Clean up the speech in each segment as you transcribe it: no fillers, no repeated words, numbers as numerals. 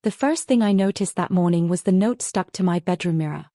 The first thing I noticed that morning was the note stuck to my bedroom mirror.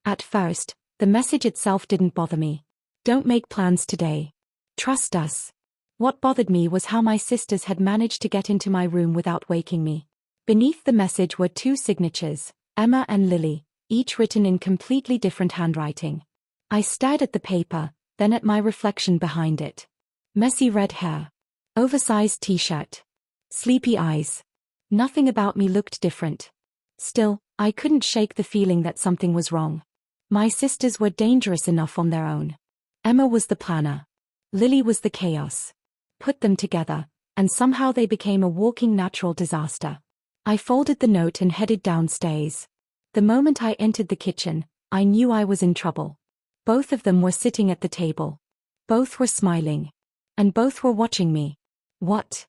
At first, the message itself didn't bother me. Don't make plans today. Trust us. What bothered me was how my sisters had managed to get into my room without waking me. Beneath the message were two signatures, Emma and Lily, each written in completely different handwriting. I stared at the paper, then at my reflection behind it. Messy red hair. Oversized t-shirt. Sleepy eyes. Nothing about me looked different. Still, I couldn't shake the feeling that something was wrong. My sisters were dangerous enough on their own. Emma was the planner. Lily was the chaos. Put them together, and somehow they became a walking natural disaster. I folded the note and headed downstairs. The moment I entered the kitchen, I knew I was in trouble. Both of them were sitting at the table. Both were smiling. And both were watching me. What?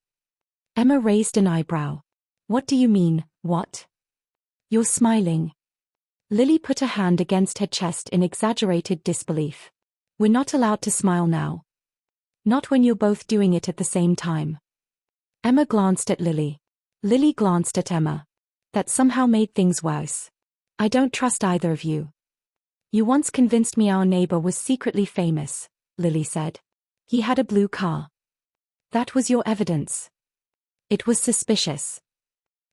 Emma raised an eyebrow. What do you mean, what? You're smiling. Lily put a hand against her chest in exaggerated disbelief. We're not allowed to smile now. Not when you're both doing it at the same time. Emma glanced at Lily. Lily glanced at Emma. That somehow made things worse. I don't trust either of you. You once convinced me our neighbor was secretly famous, Lily said. He had a blue car. That was your evidence. It was suspicious.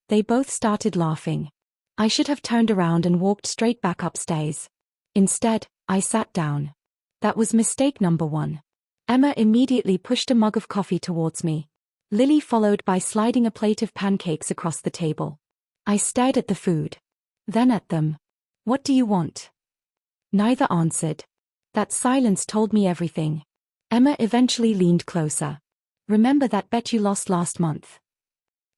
They both started laughing. I should have turned around and walked straight back upstairs. Instead, I sat down. That was mistake number one. Emma immediately pushed a mug of coffee towards me. Lily followed by sliding a plate of pancakes across the table. I stared at the food. Then at them. What do you want? Neither answered. That silence told me everything. Emma eventually leaned closer. Remember that bet you lost last month?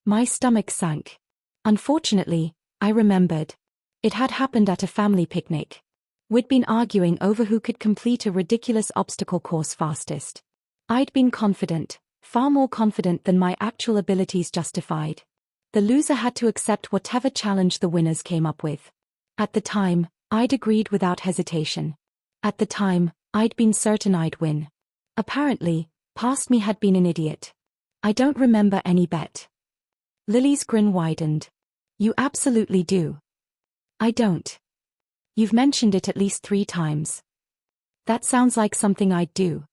My stomach sank. Unfortunately, I remembered. It had happened at a family picnic. We'd been arguing over who could complete a ridiculous obstacle course fastest. I'd been confident, far more confident than my actual abilities justified. The loser had to accept whatever challenge the winners came up with. At the time, I'd agreed without hesitation. At the time, I'd been certain I'd win. Apparently, past me had been an idiot. I don't remember any bet. Lily's grin widened. You absolutely do. I don't. You've mentioned it at least 3 times. That sounds like something I'd do.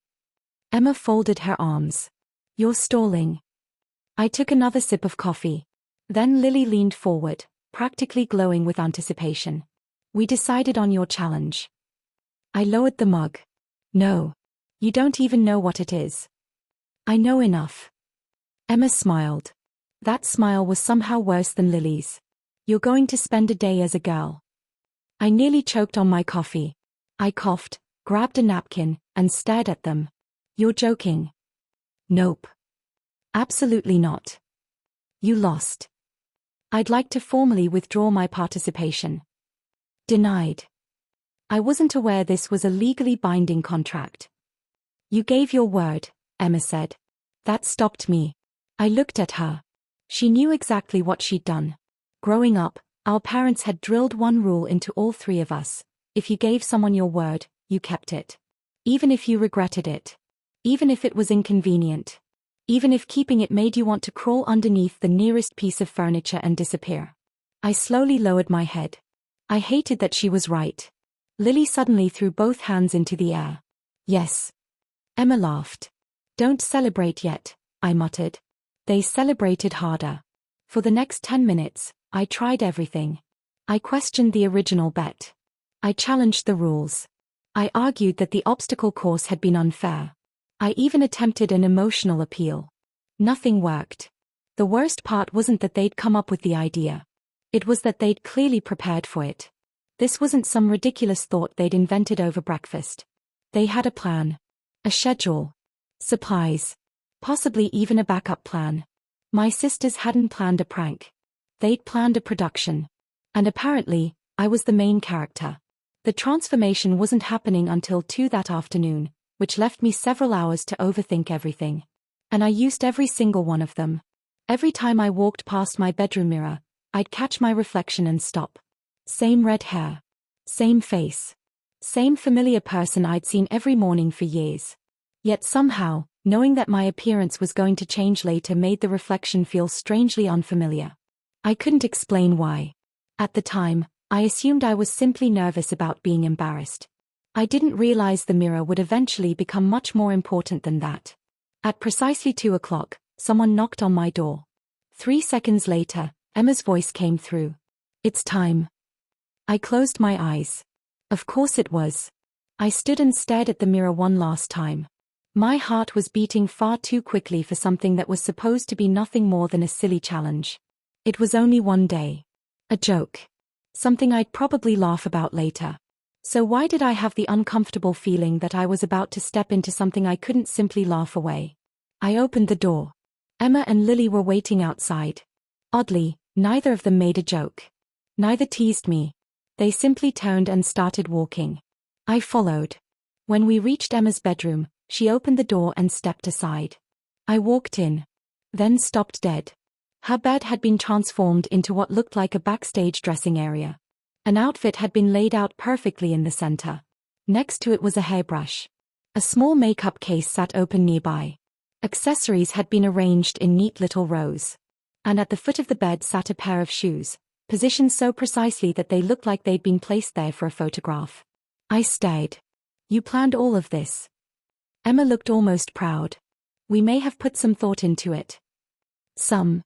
Emma folded her arms. You're stalling. I took another sip of coffee. Then Lily leaned forward, practically glowing with anticipation. We decided on your challenge. I lowered the mug. No. You don't even know what it is. I know enough. Emma smiled. That smile was somehow worse than Lily's. You're going to spend a day as a girl. I nearly choked on my coffee. I coughed, grabbed a napkin, and stared at them. You're joking. Nope. Absolutely not. You lost. I'd like to formally withdraw my participation. Denied. I wasn't aware this was a legally binding contract. You gave your word, Emma said. That stopped me. I looked at her. She knew exactly what she'd done. Growing up, our parents had drilled one rule into all 3 of us. If you gave someone your word, you kept it. Even if you regretted it. Even if it was inconvenient. Even if keeping it made you want to crawl underneath the nearest piece of furniture and disappear. I slowly lowered my head. I hated that she was right. Lily suddenly threw both hands into the air. Yes. Emma laughed. Don't celebrate yet, I muttered. They celebrated harder. For the next 10 minutes, I tried everything. I questioned the original bet. I challenged the rules. I argued that the obstacle course had been unfair. I even attempted an emotional appeal. Nothing worked. The worst part wasn't that they'd come up with the idea. It was that they'd clearly prepared for it. This wasn't some ridiculous thought they'd invented over breakfast. They had a plan. A schedule. Supplies. Possibly even a backup plan. My sisters hadn't planned a prank. They'd planned a production. And apparently, I was the main character. The transformation wasn't happening until 2 that afternoon, which left me several hours to overthink everything. And I used every single one of them. Every time I walked past my bedroom mirror, I'd catch my reflection and stop. Same red hair. Same face. Same familiar person I'd seen every morning for years. Yet somehow, knowing that my appearance was going to change later made the reflection feel strangely unfamiliar. I couldn't explain why. At the time, I assumed I was simply nervous about being embarrassed. I didn't realize the mirror would eventually become much more important than that. At precisely 2 o'clock, someone knocked on my door. 3 seconds later, Emma's voice came through. "It's time." I closed my eyes. Of course it was. I stood and stared at the mirror one last time. My heart was beating far too quickly for something that was supposed to be nothing more than a silly challenge. It was only one day. A joke. Something I'd probably laugh about later. So why did I have the uncomfortable feeling that I was about to step into something I couldn't simply laugh away? I opened the door. Emma and Lily were waiting outside. Oddly, neither of them made a joke. Neither teased me. They simply turned and started walking. I followed. When we reached Emma's bedroom, she opened the door and stepped aside. I walked in. Then stopped dead. Her bed had been transformed into what looked like a backstage dressing area. An outfit had been laid out perfectly in the center. Next to it was a hairbrush. A small makeup case sat open nearby. Accessories had been arranged in neat little rows. And at the foot of the bed sat a pair of shoes, positioned so precisely that they looked like they'd been placed there for a photograph. I stared. "You planned all of this?" Emma looked almost proud. "We may have put some thought into it." "Some."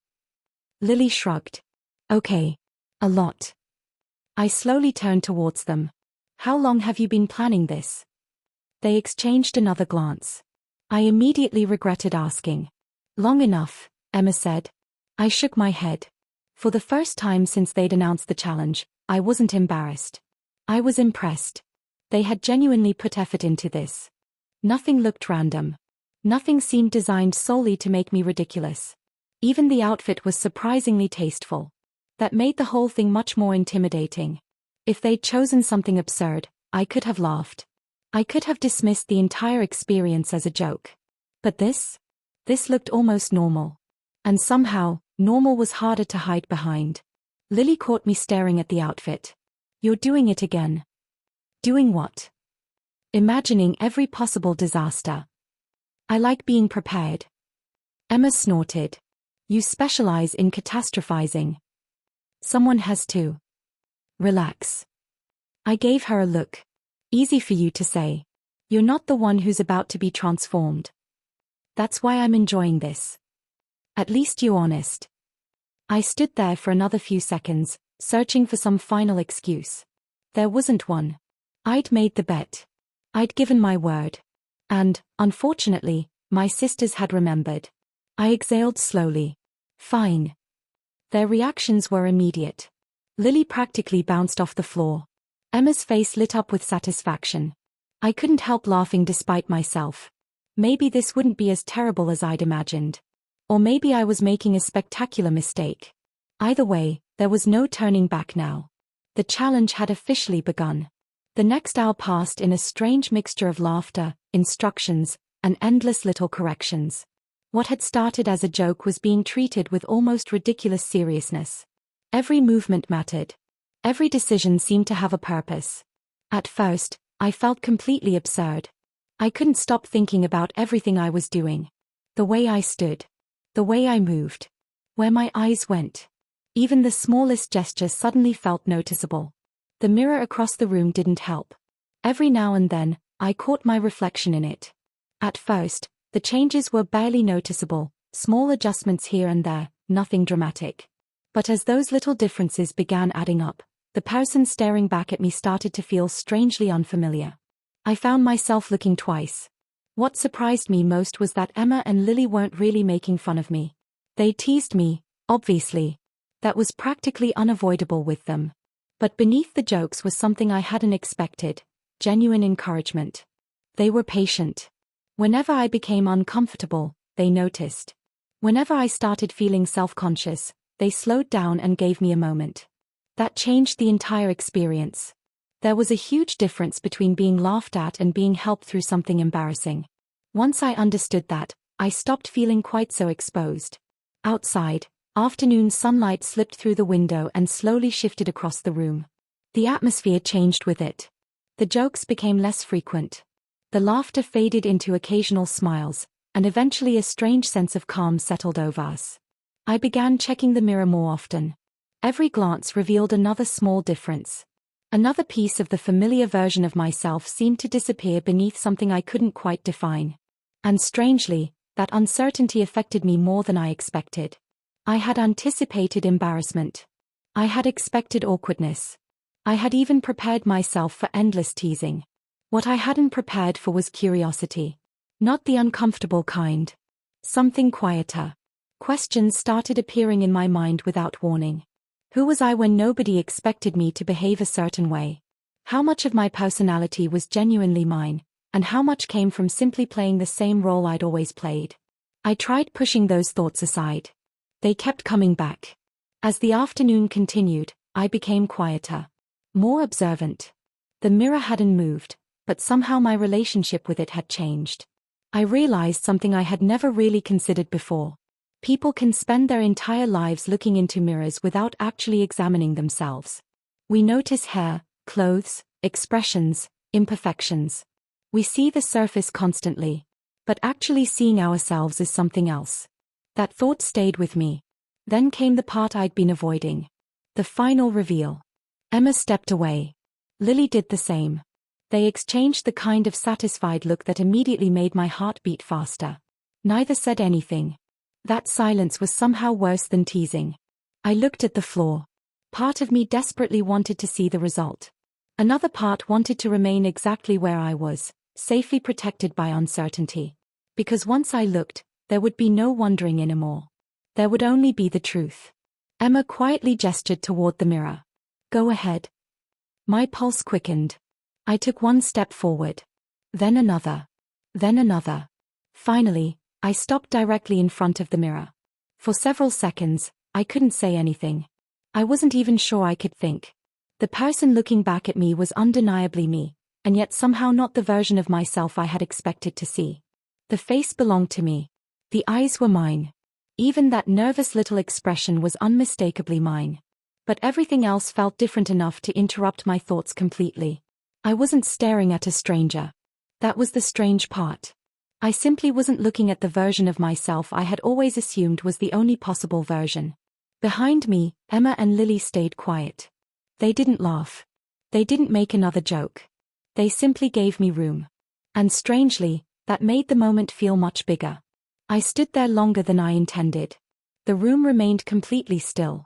Lily shrugged. "Okay. A lot." I slowly turned towards them. "How long have you been planning this?" They exchanged another glance. I immediately regretted asking. "Long enough," Emma said. I shook my head. For the first time since they'd announced the challenge, I wasn't embarrassed. I was impressed. They had genuinely put effort into this. Nothing looked random. Nothing seemed designed solely to make me ridiculous. Even the outfit was surprisingly tasteful. That made the whole thing much more intimidating. If they'd chosen something absurd, I could have laughed. I could have dismissed the entire experience as a joke. But this looked almost normal. And somehow, normal was harder to hide behind. Lily caught me staring at the outfit. "You're doing it again." "Doing what?" "Imagining every possible disaster." "I like being prepared." Emma snorted. "You specialize in catastrophizing." "Someone has to." "Relax." I gave her a look. "Easy for you to say. You're not the one who's about to be transformed. That's why I'm enjoying this. At least you're honest." I stood there for another few seconds, searching for some final excuse. There wasn't one. I'd made the bet. I'd given my word. And, unfortunately, my sisters had remembered. I exhaled slowly. "Fine." Their reactions were immediate. Lily practically bounced off the floor. Emma's face lit up with satisfaction. I couldn't help laughing despite myself. Maybe this wouldn't be as terrible as I'd imagined. Or maybe I was making a spectacular mistake. Either way, there was no turning back now. The challenge had officially begun. The next hour passed in a strange mixture of laughter, instructions, and endless little corrections. What had started as a joke was being treated with almost ridiculous seriousness. Every movement mattered. Every decision seemed to have a purpose. At first, I felt completely absurd. I couldn't stop thinking about everything I was doing. The way I stood. The way I moved. Where my eyes went. Even the smallest gesture suddenly felt noticeable. The mirror across the room didn't help. Every now and then, I caught my reflection in it. At first, the changes were barely noticeable, small adjustments here and there, nothing dramatic. But as those little differences began adding up, the person staring back at me started to feel strangely unfamiliar. I found myself looking twice. What surprised me most was that Emma and Lily weren't really making fun of me. They teased me, obviously. That was practically unavoidable with them. But beneath the jokes was something I hadn't expected: genuine encouragement. They were patient. Whenever I became uncomfortable, they noticed. Whenever I started feeling self-conscious, they slowed down and gave me a moment. That changed the entire experience. There was a huge difference between being laughed at and being helped through something embarrassing. Once I understood that, I stopped feeling quite so exposed. Outside, afternoon sunlight slipped through the window and slowly shifted across the room. The atmosphere changed with it. The jokes became less frequent. The laughter faded into occasional smiles, and eventually a strange sense of calm settled over us. I began checking the mirror more often. Every glance revealed another small difference. Another piece of the familiar version of myself seemed to disappear beneath something I couldn't quite define. And strangely, that uncertainty affected me more than I expected. I had anticipated embarrassment. I had expected awkwardness. I had even prepared myself for endless teasing. What I hadn't prepared for was curiosity. Not the uncomfortable kind. Something quieter. Questions started appearing in my mind without warning. Who was I when nobody expected me to behave a certain way? How much of my personality was genuinely mine, and how much came from simply playing the same role I'd always played? I tried pushing those thoughts aside. They kept coming back. As the afternoon continued, I became quieter. More observant. The mirror hadn't moved, but somehow my relationship with it had changed. I realized something I had never really considered before. People can spend their entire lives looking into mirrors without actually examining themselves. We notice hair, clothes, expressions, imperfections. We see the surface constantly. But actually seeing ourselves is something else. That thought stayed with me. Then came the part I'd been avoiding. The final reveal. Emma stepped away. Lily did the same. They exchanged the kind of satisfied look that immediately made my heart beat faster. Neither said anything. That silence was somehow worse than teasing. I looked at the floor. Part of me desperately wanted to see the result. Another part wanted to remain exactly where I was, safely protected by uncertainty. Because once I looked, there would be no wondering anymore. There would only be the truth. Emma quietly gestured toward the mirror. Go ahead. My pulse quickened. I took one step forward. Then another. Then another. Finally, I stopped directly in front of the mirror. For several seconds, I couldn't say anything. I wasn't even sure I could think. The person looking back at me was undeniably me, and yet somehow not the version of myself I had expected to see. The face belonged to me. The eyes were mine. Even that nervous little expression was unmistakably mine. But everything else felt different enough to interrupt my thoughts completely. I wasn't staring at a stranger. That was the strange part. I simply wasn't looking at the version of myself I had always assumed was the only possible version. Behind me, Emma and Lily stayed quiet. They didn't laugh. They didn't make another joke. They simply gave me room. And strangely, that made the moment feel much bigger. I stood there longer than I intended. The room remained completely still.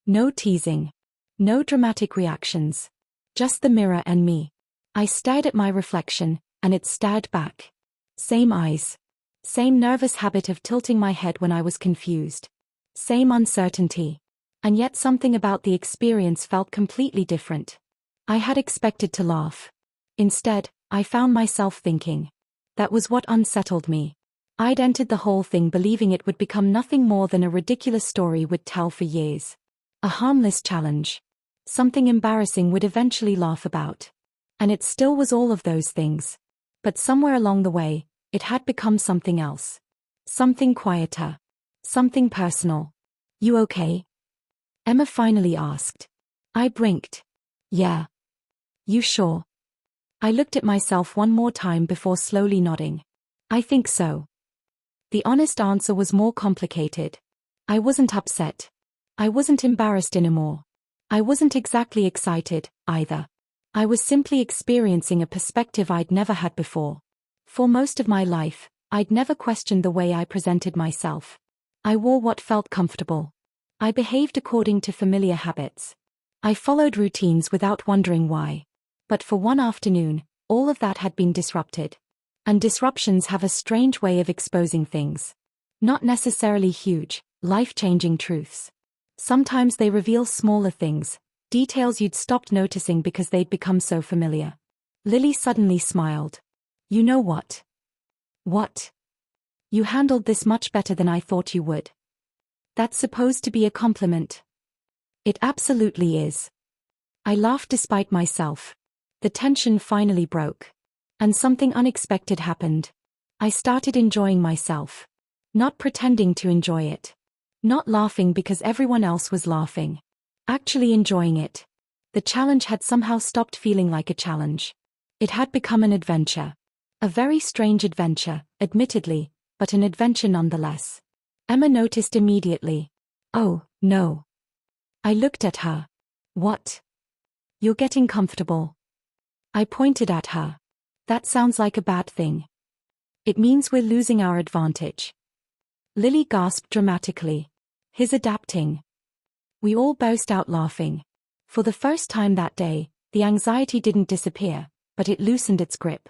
No teasing. No dramatic reactions. Just the mirror and me. I stared at my reflection, and it stared back. Same eyes. Same nervous habit of tilting my head when I was confused. Same uncertainty. And yet something about the experience felt completely different. I had expected to laugh. Instead, I found myself thinking. That was what unsettled me. I'd entered the whole thing believing it would become nothing more than a ridiculous story we'd tell for years. A harmless challenge. Something embarrassing we'd eventually laugh about. And it still was all of those things. But somewhere along the way, it had become something else. Something quieter. Something personal. You okay? Emma finally asked. I blinked. Yeah. You sure? I looked at myself one more time before slowly nodding. I think so. The honest answer was more complicated. I wasn't upset. I wasn't embarrassed anymore. I wasn't exactly excited, either. I was simply experiencing a perspective I'd never had before. For most of my life, I'd never questioned the way I presented myself. I wore what felt comfortable. I behaved according to familiar habits. I followed routines without wondering why. But for one afternoon, all of that had been disrupted. And disruptions have a strange way of exposing things. Not necessarily huge, life-changing truths. Sometimes they reveal smaller things, details you'd stopped noticing because they'd become so familiar. Lily suddenly smiled. You know what? What? You handled this much better than I thought you would. That's supposed to be a compliment. It absolutely is. I laughed despite myself. The tension finally broke. And something unexpected happened. I started enjoying myself. Not pretending to enjoy it. Not laughing because everyone else was laughing. Actually enjoying it. The challenge had somehow stopped feeling like a challenge. It had become an adventure. A very strange adventure, admittedly, but an adventure nonetheless. Emma noticed immediately. Oh, no. I looked at her. What? You're getting comfortable. I pointed at her. That sounds like a bad thing. It means we're losing our advantage. Lily gasped dramatically. He's adapting. We all burst out laughing. For the first time that day, the anxiety didn't disappear, but it loosened its grip.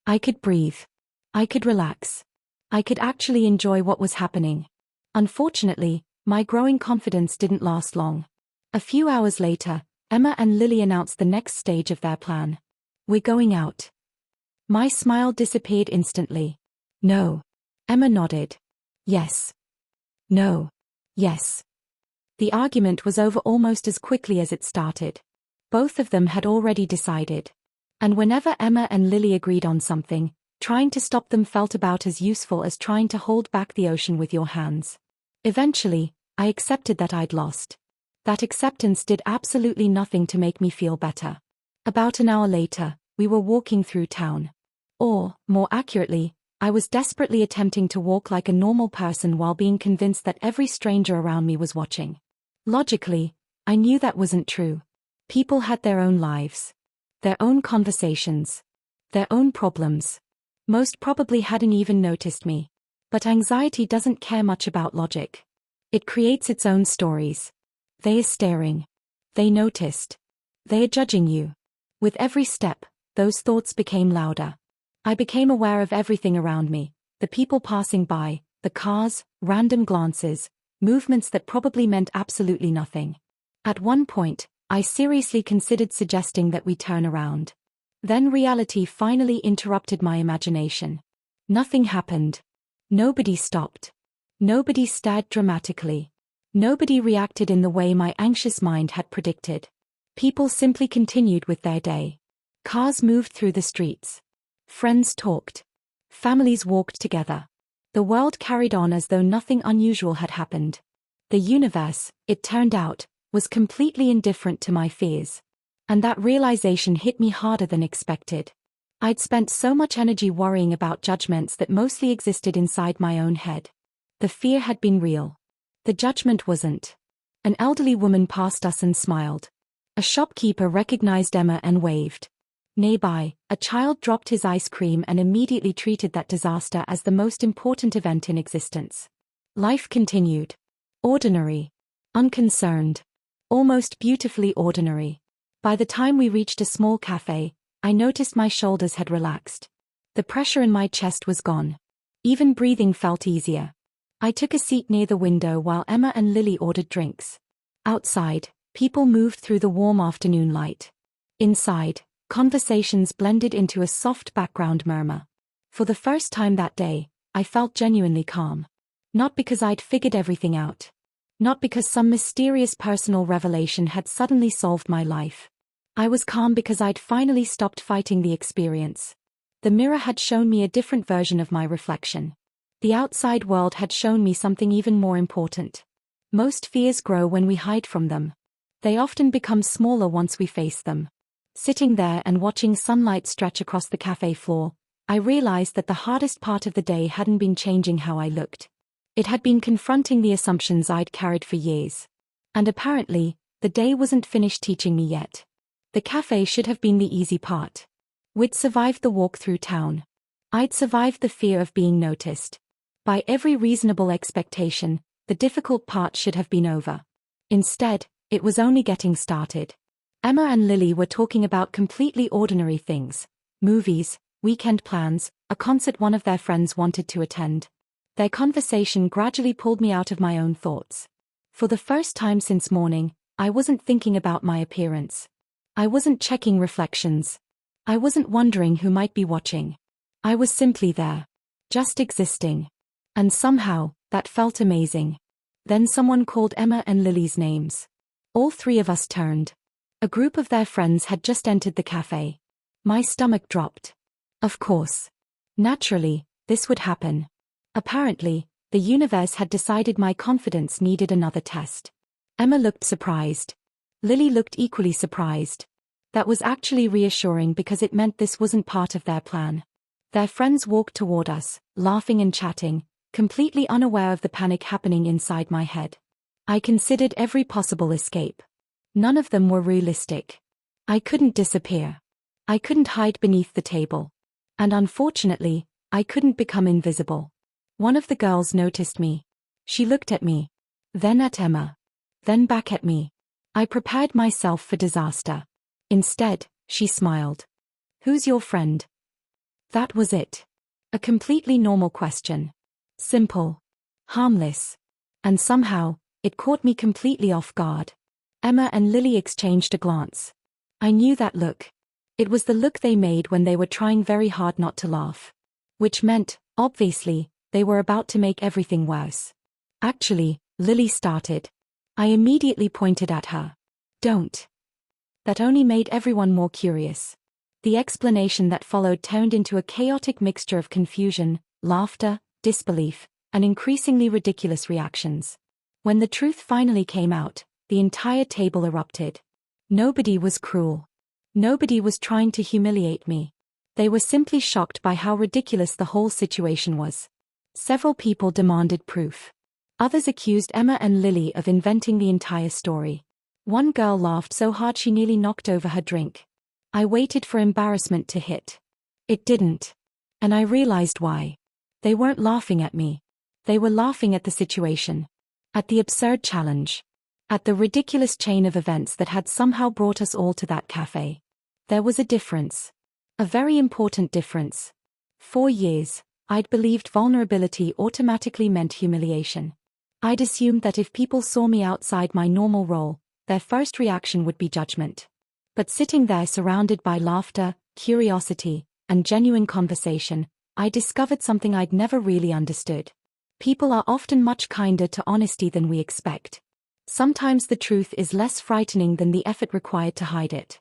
I could breathe. I could relax. I could actually enjoy what was happening. Unfortunately, my growing confidence didn't last long. A few hours later, Emma and Lily announced the next stage of their plan. We're going out. My smile disappeared instantly. No. Emma nodded. Yes. No. Yes. The argument was over almost as quickly as it started. Both of them had already decided. And whenever Emma and Lily agreed on something, trying to stop them felt about as useful as trying to hold back the ocean with your hands. Eventually, I accepted that I'd lost. That acceptance did absolutely nothing to make me feel better. About an hour later, we were walking through town. Or, more accurately, I was desperately attempting to walk like a normal person while being convinced that every stranger around me was watching. Logically, I knew that wasn't true. People had their own lives. Their own conversations. Their own problems. Most probably hadn't even noticed me. But anxiety doesn't care much about logic. It creates its own stories. They are staring. They noticed. They are judging you. With every step, those thoughts became louder. I became aware of everything around me, the people passing by, the cars, random glances, movements that probably meant absolutely nothing. At one point, I seriously considered suggesting that we turn around. Then reality finally interrupted my imagination. Nothing happened. Nobody stopped. Nobody stared dramatically. Nobody reacted in the way my anxious mind had predicted. People simply continued with their day. Cars moved through the streets. Friends talked. Families walked together. The world carried on as though nothing unusual had happened. The universe, it turned out, was completely indifferent to my fears. And that realization hit me harder than expected. I'd spent so much energy worrying about judgments that mostly existed inside my own head. The fear had been real. The judgment wasn't. An elderly woman passed us and smiled. A shopkeeper recognized Emma and waved. Nearby, a child dropped his ice cream and immediately treated that disaster as the most important event in existence. Life continued. Ordinary. Unconcerned. Almost beautifully ordinary. By the time we reached a small cafe, I noticed my shoulders had relaxed. The pressure in my chest was gone. Even breathing felt easier. I took a seat near the window while Emma and Lily ordered drinks. Outside, people moved through the warm afternoon light. Inside, conversations blended into a soft background murmur. For the first time that day, I felt genuinely calm. Not because I'd figured everything out. Not because some mysterious personal revelation had suddenly solved my life. I was calm because I'd finally stopped fighting the experience. The mirror had shown me a different version of my reflection. The outside world had shown me something even more important. Most fears grow when we hide from them. They often become smaller once we face them. Sitting there and watching sunlight stretch across the cafe floor, I realized that the hardest part of the day hadn't been changing how I looked. It had been confronting the assumptions I'd carried for years. And apparently, the day wasn't finished teaching me yet. The cafe should have been the easy part. We'd survived the walk through town. I'd survived the fear of being noticed. By every reasonable expectation, the difficult part should have been over. Instead, it was only getting started. Emma and Lily were talking about completely ordinary things. Movies, weekend plans, a concert one of their friends wanted to attend. Their conversation gradually pulled me out of my own thoughts. For the first time since morning, I wasn't thinking about my appearance. I wasn't checking reflections. I wasn't wondering who might be watching. I was simply there. Just existing. And somehow, that felt amazing. Then someone called Emma and Lily's names. All three of us turned. A group of their friends had just entered the cafe. My stomach dropped. Of course. Naturally, this would happen. Apparently, the universe had decided my confidence needed another test. Emma looked surprised. Lily looked equally surprised. That was actually reassuring because it meant this wasn't part of their plan. Their friends walked toward us, laughing and chatting, completely unaware of the panic happening inside my head. I considered every possible escape. None of them were realistic. I couldn't disappear. I couldn't hide beneath the table. And unfortunately, I couldn't become invisible. One of the girls noticed me. She looked at me. Then at Emma. Then back at me. I prepared myself for disaster. Instead, she smiled. "Who's your friend?" That was it. A completely normal question. Simple. Harmless. And somehow, it caught me completely off guard. Emma and Lily exchanged a glance. I knew that look. It was the look they made when they were trying very hard not to laugh. Which meant, obviously, they were about to make everything worse. Actually, Lily started. I immediately pointed at her. "Don't." That only made everyone more curious. The explanation that followed turned into a chaotic mixture of confusion, laughter, disbelief, and increasingly ridiculous reactions. When the truth finally came out, the entire table erupted. Nobody was cruel. Nobody was trying to humiliate me. They were simply shocked by how ridiculous the whole situation was. Several people demanded proof. Others accused Emma and Lily of inventing the entire story. One girl laughed so hard she nearly knocked over her drink. I waited for embarrassment to hit. It didn't. And I realized why. They weren't laughing at me. They were laughing at the situation. At the absurd challenge. At the ridiculous chain of events that had somehow brought us all to that cafe. There was a difference. A very important difference. For years, I'd believed vulnerability automatically meant humiliation. I'd assumed that if people saw me outside my normal role, their first reaction would be judgment. But sitting there surrounded by laughter, curiosity, and genuine conversation, I discovered something I'd never really understood. People are often much kinder to honesty than we expect. Sometimes the truth is less frightening than the effort required to hide it.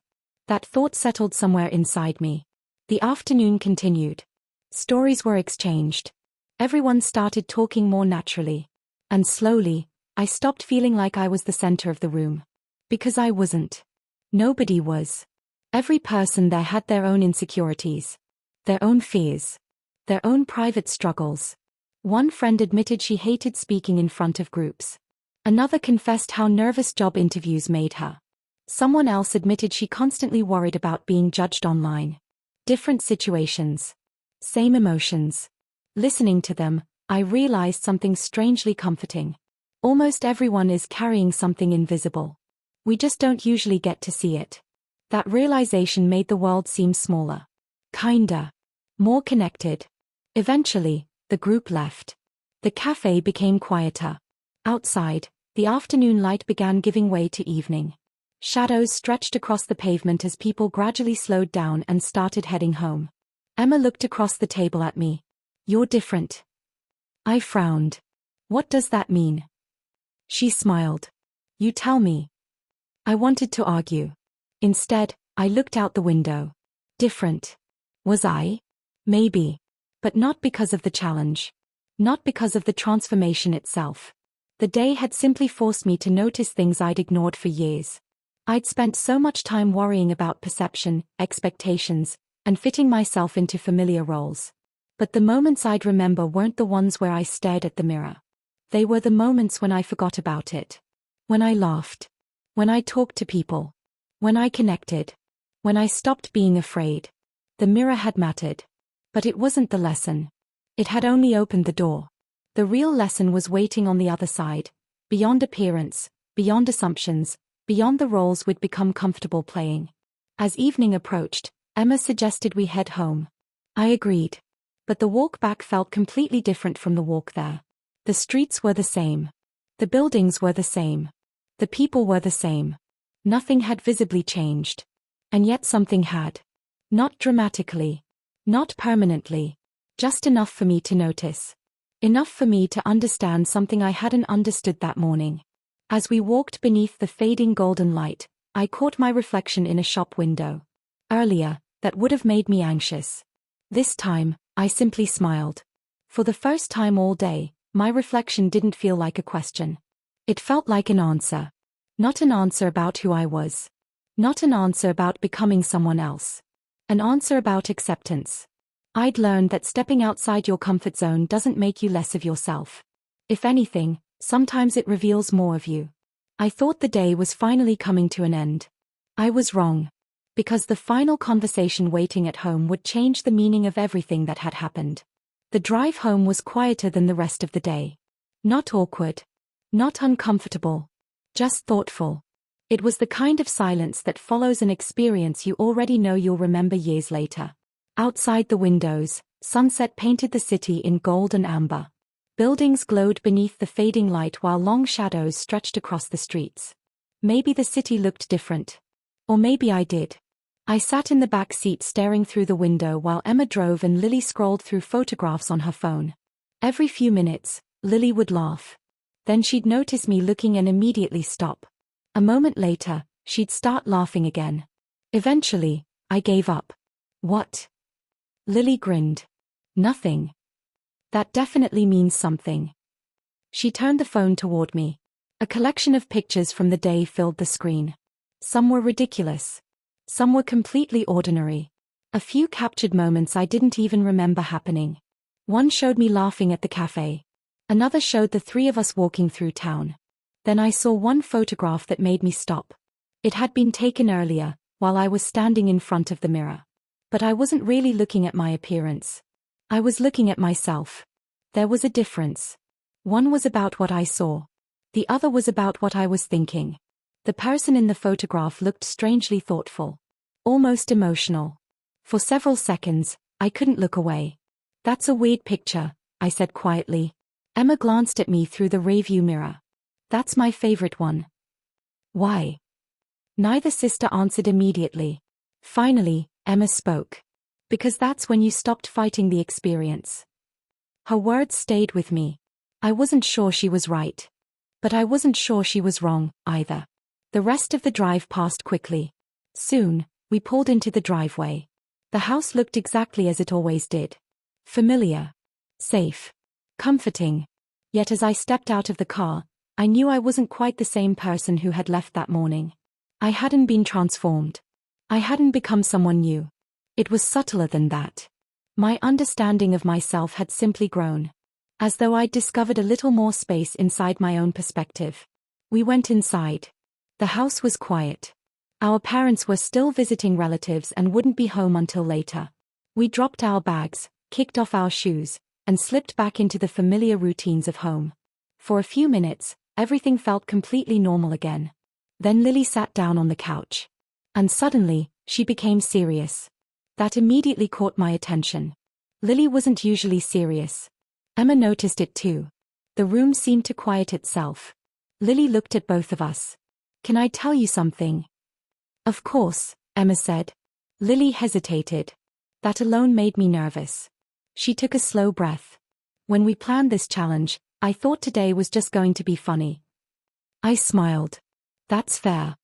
That thought settled somewhere inside me. The afternoon continued. Stories were exchanged. Everyone started talking more naturally. And slowly, I stopped feeling like I was the center of the room. Because I wasn't. Nobody was. Every person there had their own insecurities. Their own fears. Their own private struggles. One friend admitted she hated speaking in front of groups. Another confessed how nervous job interviews made her. Someone else admitted she constantly worried about being judged online. Different situations. Same emotions. Listening to them, I realized something strangely comforting. Almost everyone is carrying something invisible. We just don't usually get to see it. That realization made the world seem smaller. Kinder. More connected. Eventually, the group left. The cafe became quieter. Outside, the afternoon light began giving way to evening. Shadows stretched across the pavement as people gradually slowed down and started heading home. Emma looked across the table at me. "You're different." I frowned. "What does that mean?" She smiled. "You tell me." I wanted to argue. Instead, I looked out the window. Different. Was I? Maybe. But not because of the challenge. Not because of the transformation itself. The day had simply forced me to notice things I'd ignored for years. I'd spent so much time worrying about perception, expectations, and fitting myself into familiar roles. But the moments I'd remember weren't the ones where I stared at the mirror. They were the moments when I forgot about it. When I laughed. When I talked to people. When I connected. When I stopped being afraid. The mirror had mattered. But it wasn't the lesson. It had only opened the door. The real lesson was waiting on the other side, beyond appearance, beyond assumptions, beyond the roles we'd become comfortable playing. As evening approached, Emma suggested we head home. I agreed. But the walk back felt completely different from the walk there. The streets were the same. The buildings were the same. The people were the same. Nothing had visibly changed. And yet something had. Not dramatically. Not permanently. Just enough for me to notice. Enough for me to understand something I hadn't understood that morning. As we walked beneath the fading golden light, I caught my reflection in a shop window. Earlier, that would have made me anxious. This time, I simply smiled. For the first time all day, my reflection didn't feel like a question. It felt like an answer. Not an answer about who I was. Not an answer about becoming someone else. An answer about acceptance. I'd learned that stepping outside your comfort zone doesn't make you less of yourself. If anything, Sometimes it reveals more of you. I thought the day was finally coming to an end. I was wrong. Because the final conversation waiting at home would change the meaning of everything that had happened. The drive home was quieter than the rest of the day. Not awkward. Not uncomfortable. Just thoughtful. It was the kind of silence that follows an experience you already know you'll remember years later. Outside the windows, sunset painted the city in gold and amber. Buildings glowed beneath the fading light while long shadows stretched across the streets. Maybe the city looked different. Or maybe I did. I sat in the back seat staring through the window while Emma drove and Lily scrolled through photographs on her phone. Every few minutes, Lily would laugh. Then she'd notice me looking and immediately stop. A moment later, she'd start laughing again. Eventually, I gave up. What? Lily grinned. Nothing. That definitely means something. She turned the phone toward me. A collection of pictures from the day filled the screen. Some were ridiculous. Some were completely ordinary. A few captured moments I didn't even remember happening. One showed me laughing at the cafe. Another showed the three of us walking through town. Then I saw one photograph that made me stop. It had been taken earlier, while I was standing in front of the mirror. But I wasn't really looking at my appearance. I was looking at myself. There was a difference. One was about what I saw. The other was about what I was thinking. The person in the photograph looked strangely thoughtful. Almost emotional. For several seconds, I couldn't look away. That's a weird picture, I said quietly. Emma glanced at me through the rearview mirror. That's my favorite one. Why? Neither sister answered immediately. Finally, Emma spoke. Because that's when you stopped fighting the experience. Her words stayed with me. I wasn't sure she was right. But I wasn't sure she was wrong, either. The rest of the drive passed quickly. Soon, we pulled into the driveway. The house looked exactly as it always did. Familiar. Safe. Comforting. Yet as I stepped out of the car, I knew I wasn't quite the same person who had left that morning. I hadn't been transformed. I hadn't become someone new. It was subtler than that. My understanding of myself had simply grown. As though I'd discovered a little more space inside my own perspective. We went inside. The house was quiet. Our parents were still visiting relatives and wouldn't be home until later. We dropped our bags, kicked off our shoes, and slipped back into the familiar routines of home. For a few minutes, everything felt completely normal again. Then Lily sat down on the couch. And suddenly, she became serious. That immediately caught my attention. Lily wasn't usually serious. Emma noticed it too. The room seemed to quiet itself. Lily looked at both of us. Can I tell you something? Of course, Emma said. Lily hesitated. That alone made me nervous. She took a slow breath. When we planned this challenge, I thought today was just going to be funny. I smiled. That's fair.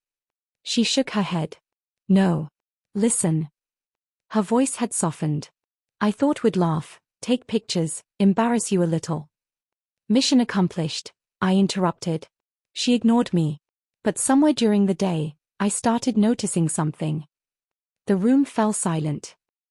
She shook her head. No. Listen. Her voice had softened. I thought we'd laugh, take pictures, embarrass you a little. Mission accomplished, I interrupted. She ignored me. But somewhere during the day, I started noticing something. The room fell silent.